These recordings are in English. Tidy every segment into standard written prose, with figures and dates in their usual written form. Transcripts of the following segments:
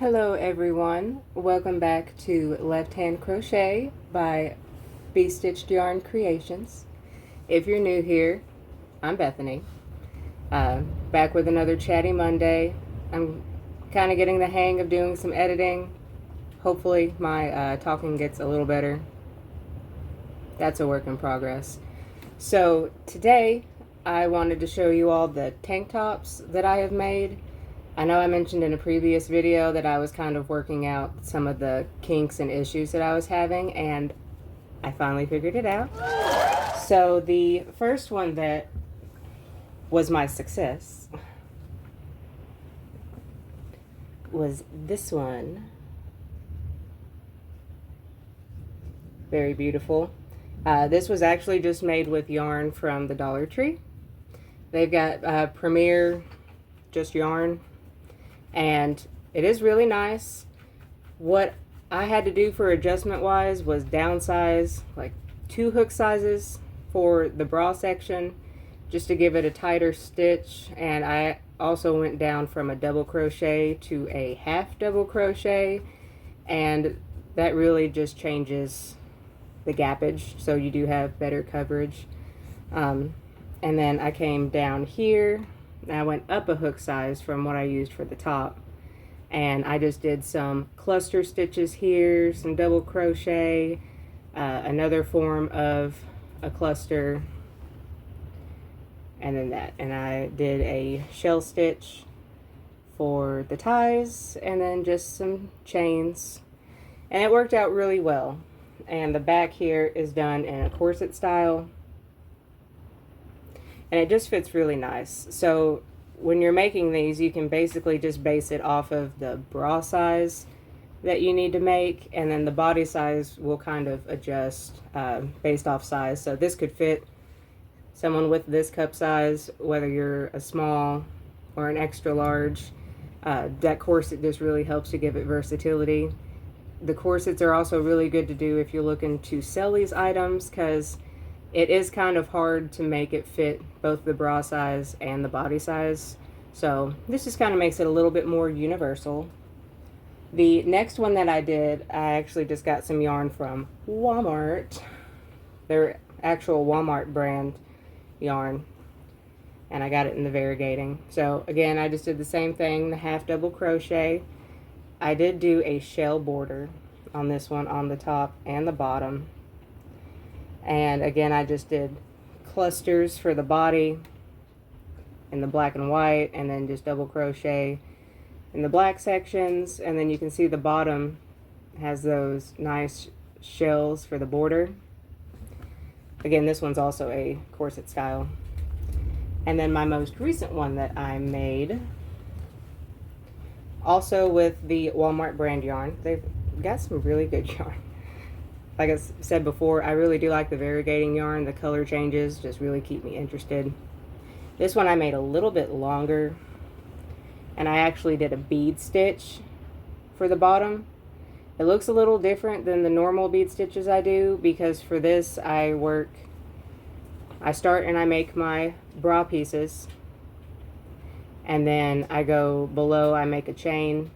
Hello everyone, welcome back to Left Hand Crochet by Be-Stitcht Yarn Creations. If you're new here, I'm Bethany, back with another Chatty Monday. I'm kind of getting the hang of doing some editing. Hopefully my talking gets a little better. That's a work in progress. So today I wanted to show you all the tank tops that I have made. I know I mentioned in a previous video that I was kind of working out some of the kinks and issues that I was having, and I finally figured it out. So the first one that was my success was this one. Very beautiful. This was actually just made with yarn from the Dollar Tree. They've got Premier just yarn, and it is really nice. What I had to do for adjustment wise was downsize like 2 hook sizes for the bra section just to give it a tighter stitch, and I also went down from a double crochet to a half double crochet, and that really just changes the gappage, so you do have better coverage. And then I came down here and I went up a hook size from what I used for the top, and I just did some cluster stitches here, some double crochet, another form of a cluster, and then that, and I did a shell stitch for the ties, and then just some chains, and it worked out really well. And the back here is done in a corset style, and it just fits really nice. So when you're making these, you can basically just base it off of the bra size that you need to make, and then the body size will kind of adjust based off size. So this could fit someone with this cup size, whether you're a small or an extra large. That corset just really helps to give it versatility. The corsets are also really good to do if you're looking to sell these items, because it is kind of hard to make it fit both the bra size and the body size. So this just kind of makes it a little bit more universal. The next one that I did, I actually just got some yarn from Walmart. Their actual Walmart brand yarn. And I got it in the variegating. So again, I just did the same thing, the half double crochet. I did do a shell border on this one on the top and the bottom. And again, I just did clusters for the body in the black and white, and then just double crochet in the black sections. And then you can see the bottom has those nice shells for the border. Again, this one's also a corset style. And then my most recent one that I made, also with the Walmart brand yarn. They've got some really good yarn. Like I said before, I really do like the variegating yarn. The color changes just really keep me interested. This one I made a little bit longer, and I actually did a bead stitch for the bottom. It looks a little different than the normal bead stitches I do, because for this I start and I make my bra pieces, and then I go below, I make a chain,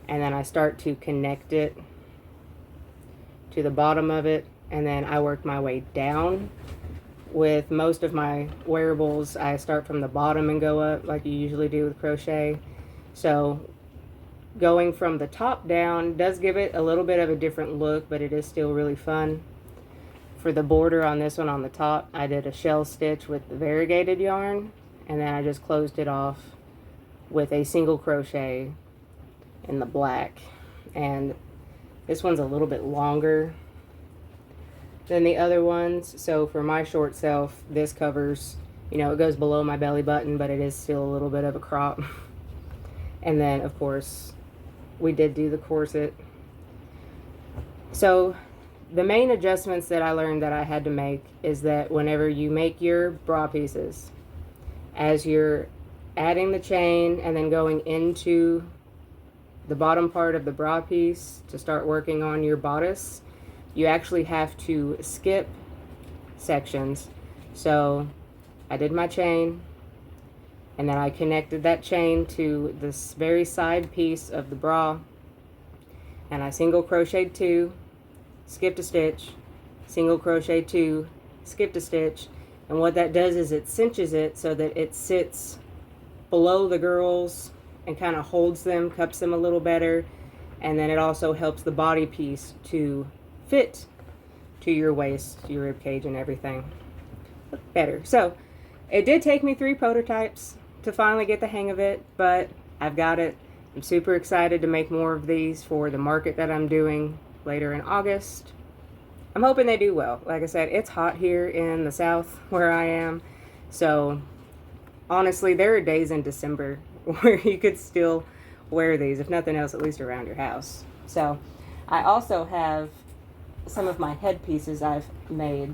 and then I start to connect it to the bottom of it, and then I work my way down. With most of my wearables, I start from the bottom and go up like you usually do with crochet. So going from the top down does give it a little bit of a different look, but it is still really fun. For the border on this one on the top, I did a shell stitch with the variegated yarn, and then I just closed it off with a single crochet in the black. And this one's a little bit longer than the other ones, so for my short self, this covers, you know, it goes below my belly button, but it is still a little bit of a crop. And then of course we did do the corset. So the main adjustments that I learned that I had to make is that whenever you make your bra pieces, as you're adding the chain and then going into the bottom part of the bra piece to start working on your bodice, you actually have to skip sections. So I did my chain, and then I connected that chain to this very side piece of the bra, and I single crocheted 2, skipped a stitch, single crochet 2, skipped a stitch, and what that does is it cinches it so that it sits below the girls and kind of holds them, cups them a little better, and then it also helps the body piece to fit to your waist, your rib cage, and everything better. So it did take me 3 prototypes to finally get the hang of it, but I've got it. I'm super excited to make more of these for the market that I'm doing later in August. I'm hoping they do well. Like I said, it's hot here in the south where I am, so honestly, there are days in December where you could still wear these, if nothing else, at least around your house. So I also have some of my headpieces I've made,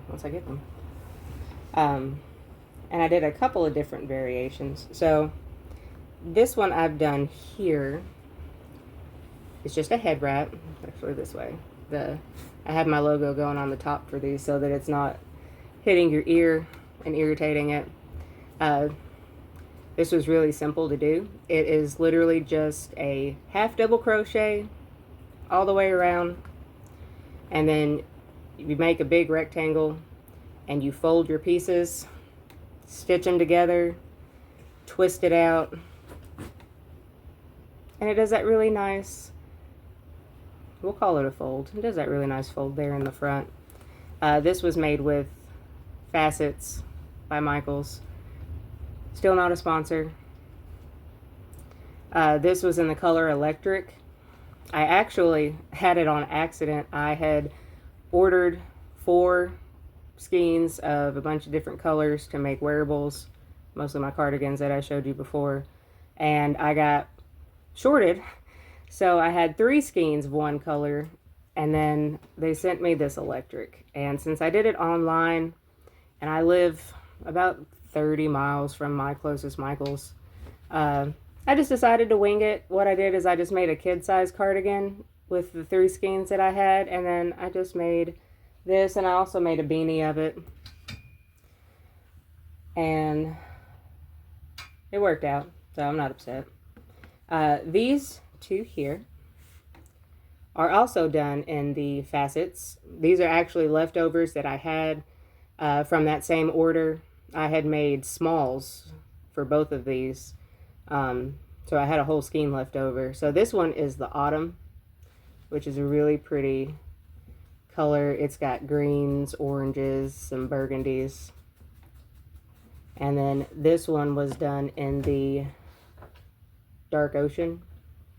once I get them. And I did a couple of different variations. So this one I've done here is just a head wrap, actually this way. I have my logo going on the top for these so that it's not hitting your ear and irritating it. This was really simple to do. It is literally just a half double crochet all the way around, and then you make a big rectangle and you fold your pieces, stitch them together, twist it out, and it does that really nice, we'll call it a fold. It does that really nice fold there in the front. This was made with Facets by Michaels. Still not a sponsor. This was in the color Electric. I actually had it on accident. I had ordered 4 skeins of a bunch of different colors to make wearables, mostly my cardigans that I showed you before, and I got shorted, so I had 3 skeins of one color, and then they sent me this Electric. And since I did it online, and I live about 30 miles from my closest Michaels, I just decided to wing it. What I did is I just made a kid-size cardigan with the 3 skeins that I had, and then I just made this, and I also made a beanie of it, and it worked out, so I'm not upset. These 2 here are also done in the Facets. These are actually leftovers that I had from that same order. I had made smalls for both of these, so I had a whole skein left over. So this one is the Autumn, which is a really pretty color. It's got greens, oranges, some burgundies. And then this one was done in the Dark Ocean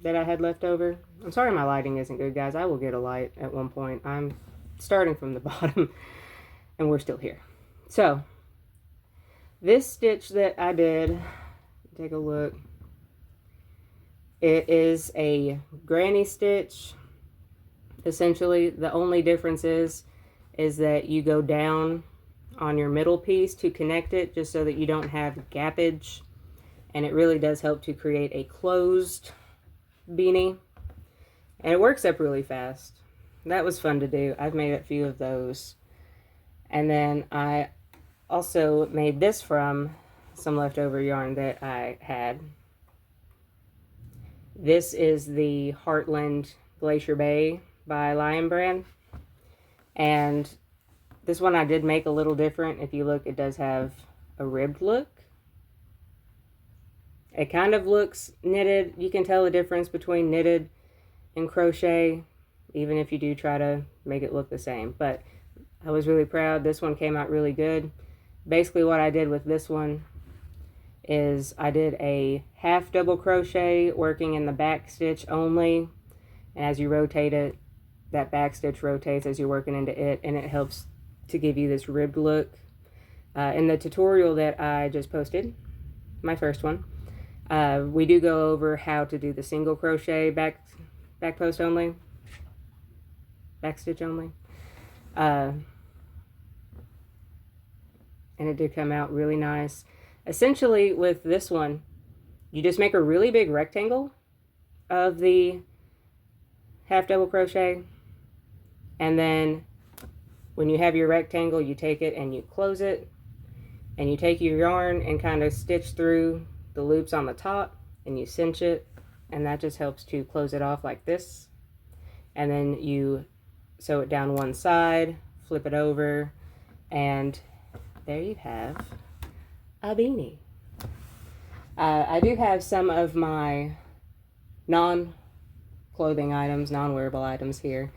that I had left over. I'm sorry my lighting isn't good, guys. I will get a light at one point. I'm starting from the bottom and we're still here. So this stitch that I did, take a look. It is a granny stitch. Essentially, the only difference is that you go down on your middle piece to connect it, just so that you don't have gappage. And it really does help to create a closed beanie. And it works up really fast. That was fun to do. I've made a few of those. And then I also made this from some leftover yarn that I had. This is the Heartland Glacier Bay by Lion Brand, and this one I did make a little different. If you look, it does have a ribbed look. It kind of looks knitted. You can tell the difference between knitted and crochet, even if you do try to make it look the same. But I was really proud. This one came out really good. Basically what I did with this one is I did a half double crochet working in the back stitch only, and as you rotate it, that back stitch rotates as you're working into it, and it helps to give you this ribbed look. In the tutorial that I just posted, my first one, we do go over how to do the single crochet back post only, back stitch only, and it did come out really nice. Essentially with this one, you just make a really big rectangle of the half double crochet, and then when you have your rectangle, you take it and you close it, and you take your yarn and kind of stitch through the loops on the top, and you cinch it, and that just helps to close it off like this. And then you sew it down one side, flip it over, and there you have a beanie. I do have some of my non-clothing items, non-wearable items here.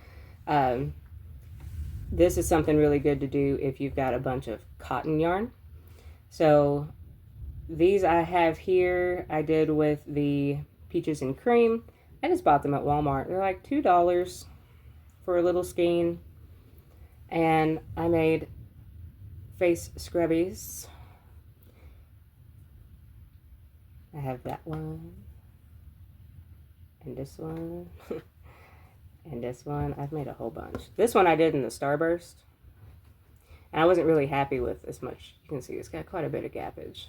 This is something really good to do if you've got a bunch of cotton yarn. So these I have here, I did with the peaches and cream. I just bought them at Walmart. They're like $2 for a little skein. And I made face scrubbies. I have that one. And this one. And this one. I've made a whole bunch. This one I did in the Starburst. And I wasn't really happy with as much. You can see it's got quite a bit of gappage.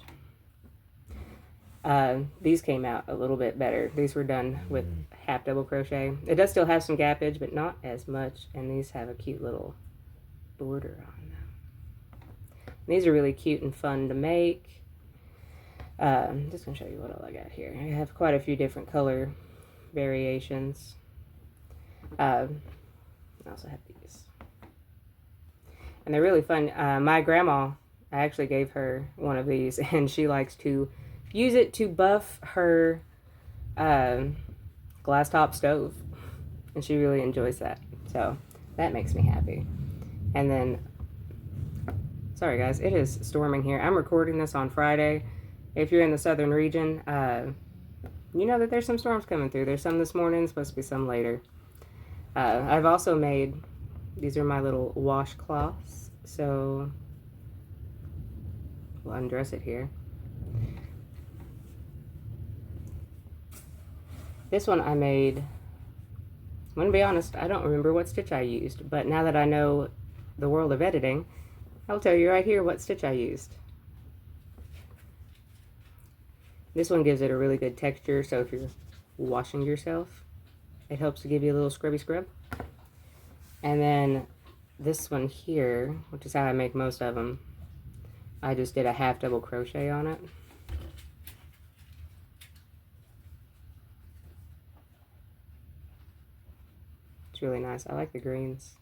These came out a little bit better. These were done with half double crochet. It does still have some gappage, but not as much. And these have a cute little border on them. These are really cute and fun to make. I'm just going to show you what all I got here. I have quite a few different color variations. I also have these. And they're really fun. My grandma, I actually gave her one of these, and she likes to use it to buff her glass top stove. And she really enjoys that. So that makes me happy. And then, sorry guys, it is storming here. I'm recording this on Friday. If you're in the southern region, you know that there's some storms coming through. There's some this morning, supposed to be some later. I've also made, these are my little washcloths. So we'll undress it here. This one I made, I'm going to be honest, I don't remember what stitch I used, but now that I know the world of editing, I'll tell you right here what stitch I used. This one gives it a really good texture, so if you're washing yourself, it helps to give you a little scrubby scrub. And then this one here, which is how I make most of them, I just did a half double crochet on it. It's really nice. I like the greens.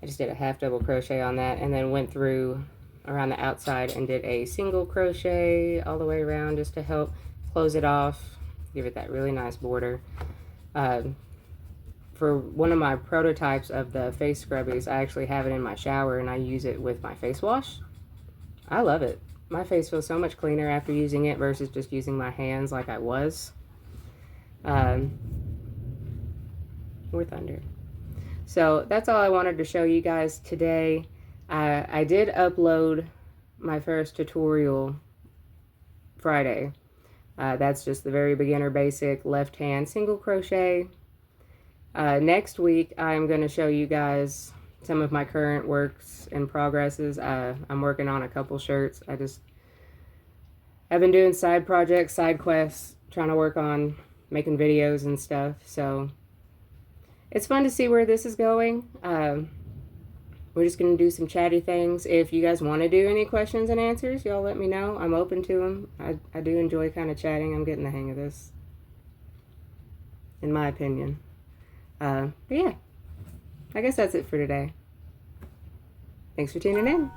I just did a half double crochet on that and then went through around the outside and did a single crochet all the way around just to help close it off, give it that really nice border. For one of my prototypes of the face scrubbies, I actually have it in my shower and I use it with my face wash. I love it. My face feels so much cleaner after using it versus just using my hands like I was. Or thunder. So that's all I wanted to show you guys today. I did upload my first tutorial Friday. That's just the very beginner basic left hand single crochet. Next week I'm going to show you guys some of my current works and progresses. I'm working on a couple shirts. I've been doing side projects, side quests, trying to work on making videos and stuff. So it's fun to see where this is going. We're just going to do some chatty things. If you guys want to do any questions and answers, y'all let me know. I'm open to them. I do enjoy kind of chatting. I'm getting the hang of this, in my opinion. But yeah, I guess that's it for today. Thanks for tuning in.